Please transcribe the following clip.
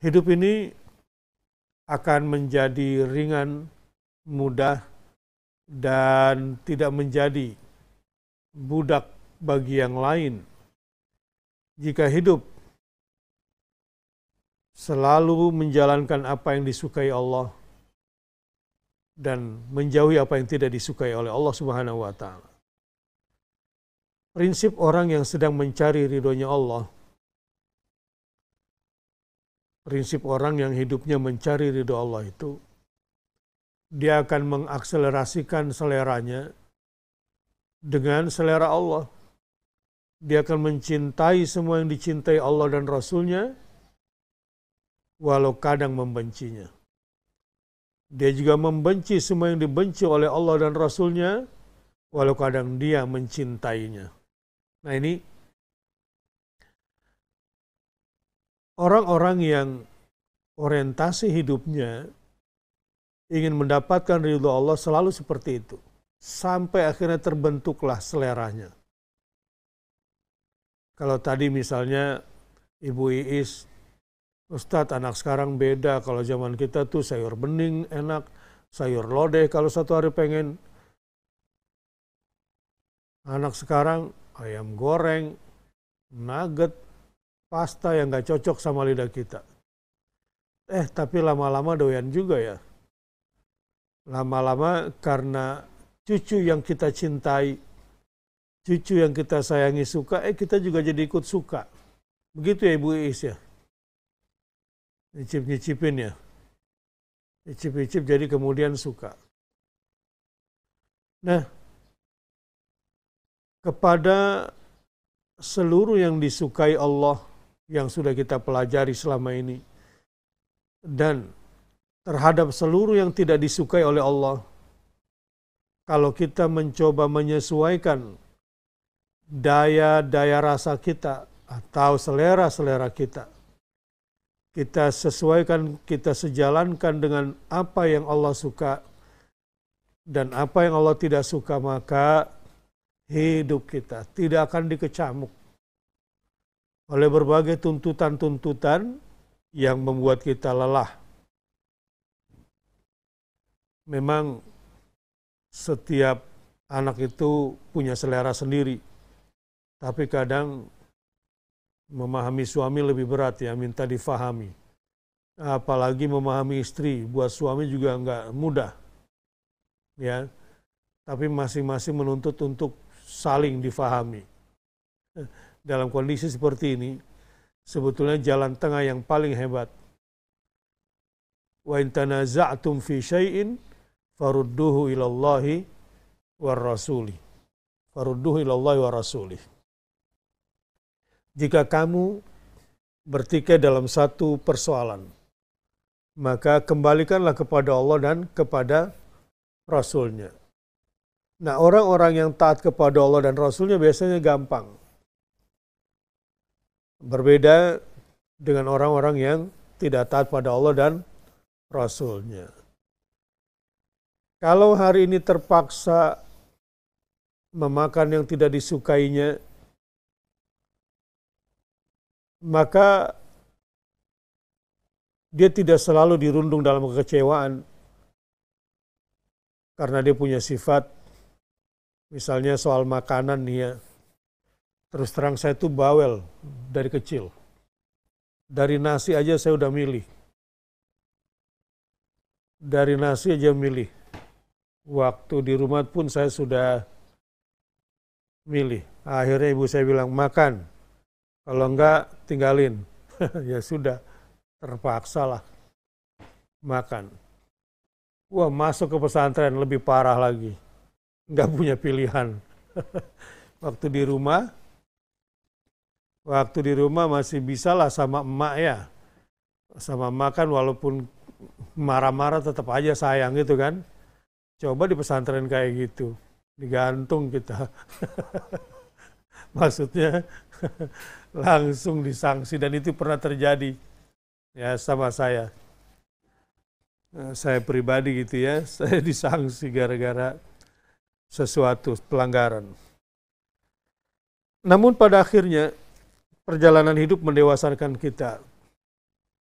Hidup ini akan menjadi ringan, mudah, dan tidak menjadi budak bagi yang lain jika hidup selalu menjalankan apa yang disukai Allah dan menjauhi apa yang tidak disukai oleh Allah Subhanahu wa taala. Prinsip orang yang sedang mencari ridhonya Allah, prinsip orang yang hidupnya mencari ridho Allah itu, dia akan mengakselerasikan seleranya dengan selera Allah. Dia akan mencintai semua yang dicintai Allah dan Rasul-Nya, walau kadang membencinya. Dia juga membenci semua yang dibenci oleh Allah dan Rasul-Nya, walau kadang dia mencintainya. Nah, ini orang-orang yang orientasi hidupnya ingin mendapatkan ridho Allah selalu seperti itu. Sampai akhirnya terbentuklah seleranya. Kalau tadi misalnya Ibu Iis, Ustadz, anak sekarang beda. Kalau zaman kita tuh sayur bening enak, sayur lodeh kalau satu hari pengen. Anak sekarang ayam goreng, nugget, pasta yang gak cocok sama lidah kita. Tapi lama-lama doyan juga ya. Lama-lama karena cucu yang kita cintai, cucu yang kita sayangi suka, kita juga jadi ikut suka. Begitu ya Ibu Iis ya. Nyicip-nyicipin ya. Nyicip-nyicip jadi kemudian suka. Nah, kepada seluruh yang disukai Allah yang sudah kita pelajari selama ini, dan terhadap seluruh yang tidak disukai oleh Allah, kalau kita mencoba menyesuaikan daya rasa kita atau selera kita, kita sesuaikan, kita sejalankan dengan apa yang Allah suka dan apa yang Allah tidak suka, maka hidup kita tidak akan dikecamuk oleh berbagai tuntutan-tuntutan yang membuat kita lelah. Memang setiap anak itu punya selera sendiri, tapi kadang memahami suami lebih berat ya, minta difahami. Apalagi memahami istri, buat suami juga nggak mudah. Ya, tapi masing-masing menuntut untuk saling difahami. Dalam kondisi seperti ini, sebetulnya jalan tengah yang paling hebat. Wa in tanaza'tum fi syai'in farudduhu ilallahi war rasuli. Farudduhu ilallahi war rasuli. Jika kamu bertikai dalam satu persoalan, maka kembalikanlah kepada Allah dan kepada Rasul-Nya. Nah, orang-orang yang taat kepada Allah dan Rasul-Nya biasanya gampang. Berbeda dengan orang-orang yang tidak taat pada Allah dan Rasul-Nya. Kalau hari ini terpaksa memakan yang tidak disukainya, maka dia tidak selalu dirundung dalam kekecewaan karena dia punya sifat, misalnya soal makanan nih ya. Terus terang saya tuh bawel dari kecil. Dari nasi aja saya udah milih. Dari nasi aja milih. Waktu di rumah pun saya sudah milih. Akhirnya ibu saya bilang, makan. Kalau enggak, tinggalin. Ya sudah, terpaksa lah makan. Wah, masuk ke pesantren lebih parah lagi. Enggak punya pilihan. Waktu di rumah masih bisa lah sama emak ya. Sama makan walaupun marah-marah tetap aja sayang gitu kan. Coba di pesantren kayak gitu. Digantung kita. Maksudnya langsung disanksi, dan itu pernah terjadi ya sama saya. Saya pribadi gitu ya, saya disanksi gara-gara sesuatu pelanggaran. Namun pada akhirnya perjalanan hidup mendewasakan kita.